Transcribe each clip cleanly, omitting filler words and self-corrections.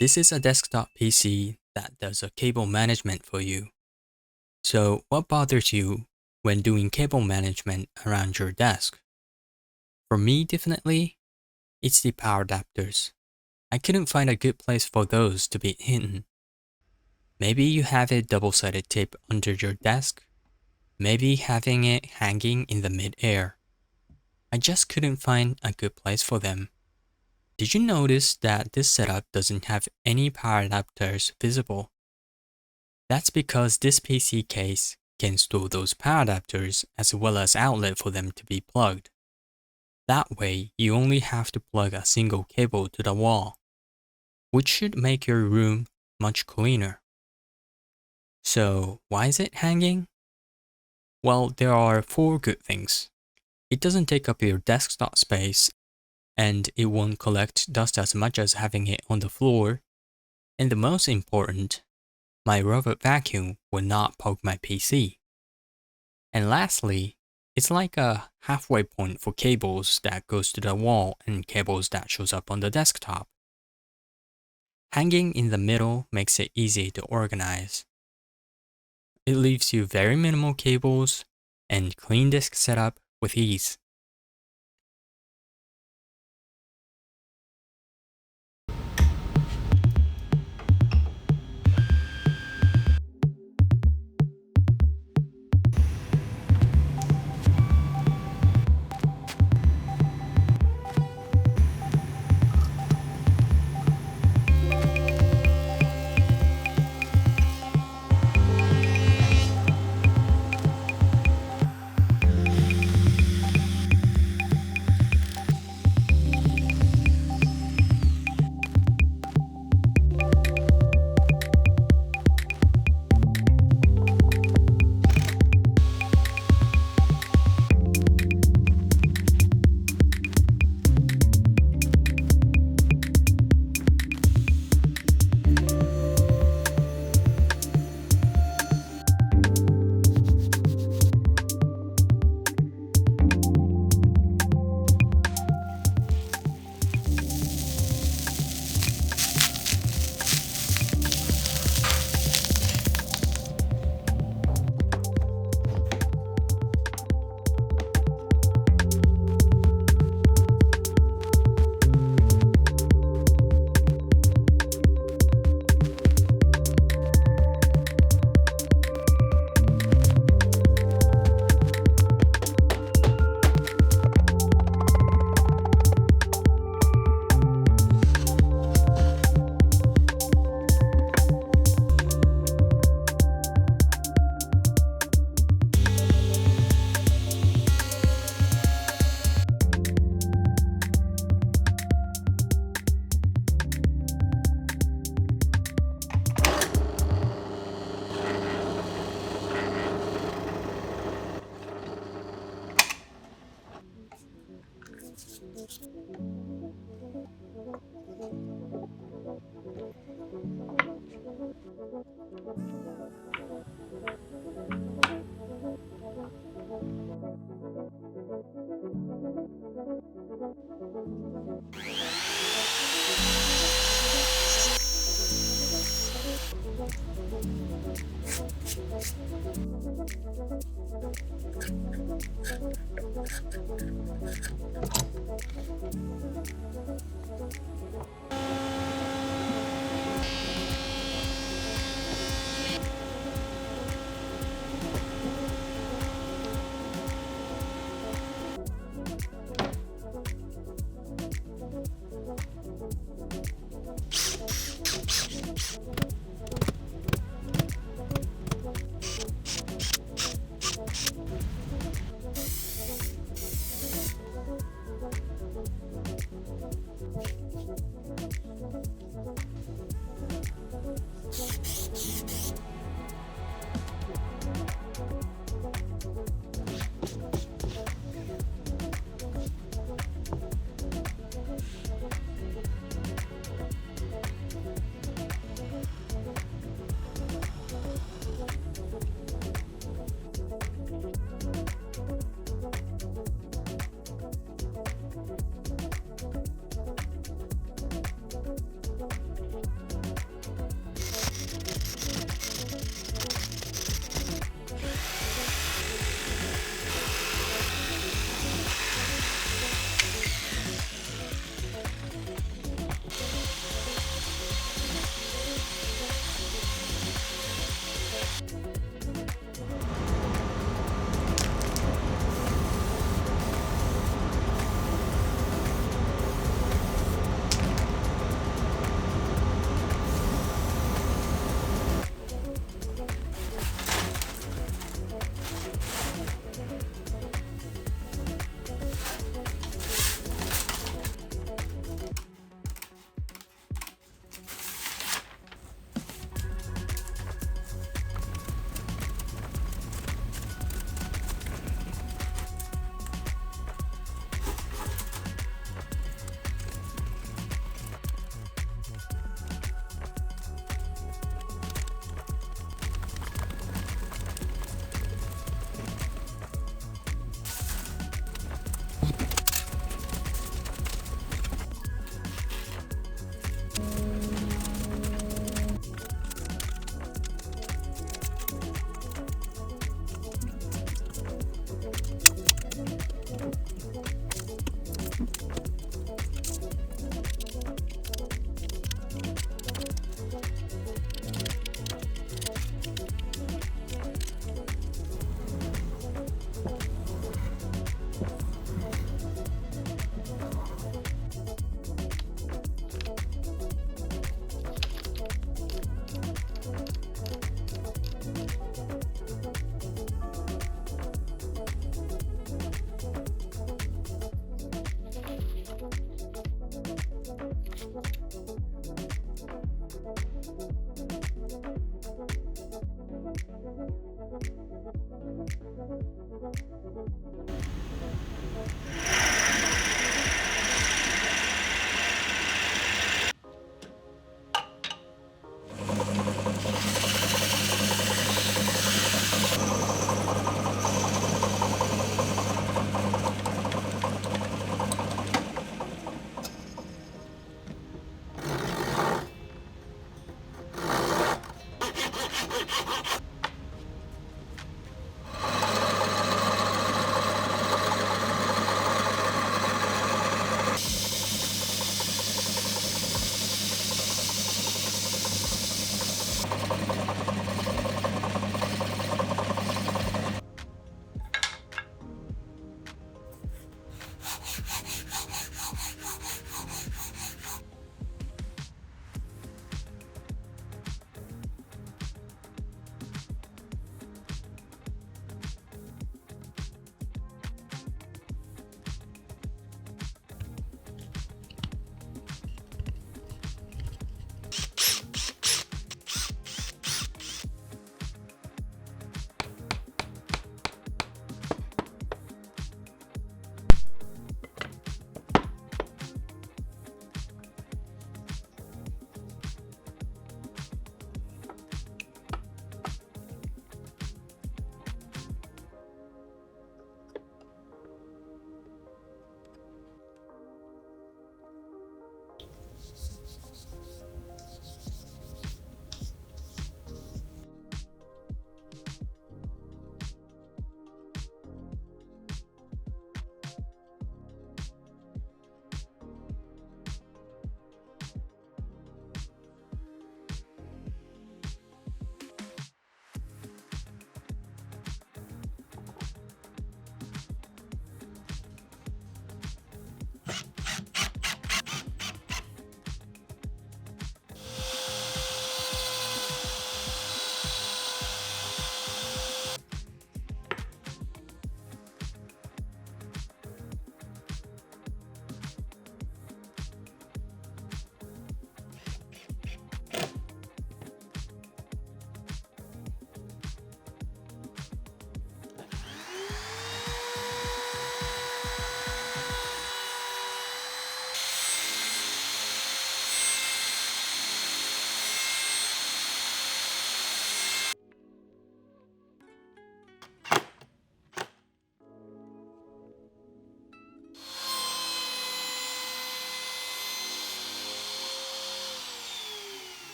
This is a desktop PC that does a cable management for you. So what bothers you when doing cable management around your desk? For me, definitely, it's the power adapters. I couldn't find a good place for those to be hidden. Maybe you have a double-sided tape under your desk. Maybe having it hanging in the mid-air. I just couldn't find a good place for them. Did you notice that this setup doesn't have any power adapters visible? That's because this PC case can store those power adapters as well as outlet for them to be plugged. That way, you only have to plug a single cable to the wall, which should make your room much cleaner. So, why is it hanging? Well, there are 4 good things. It doesn't take up your desktop space, and it won't collect dust as much as having it on the floor. And the most important, my robot vacuum will not poke my PC. And lastly, it's like a halfway point for cables that goes to the wall and cables that shows up on the desktop. Hanging in the middle makes it easy to organize. It leaves you very minimal cables and clean disk setup with ease.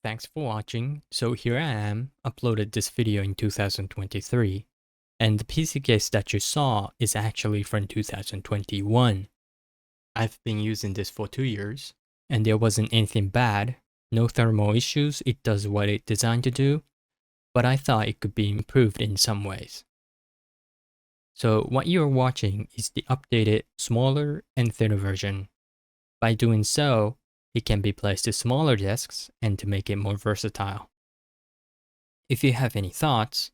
Thanks for watching. So here I am, uploaded this video in 2023, and the PC case that you saw is actually from 2021. I've been using this for 2 years, and there wasn't anything bad, no thermal issues, it does what it's designed to do, but I thought it could be improved in some ways. So what you're watching is the updated, smaller and thinner version. By doing so, it can be placed to smaller desks and to make it more versatile. If you have any thoughts,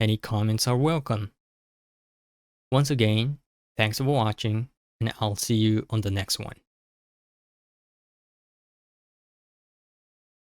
any comments are welcome. Once again, thanks for watching, and I'll see you on the next one.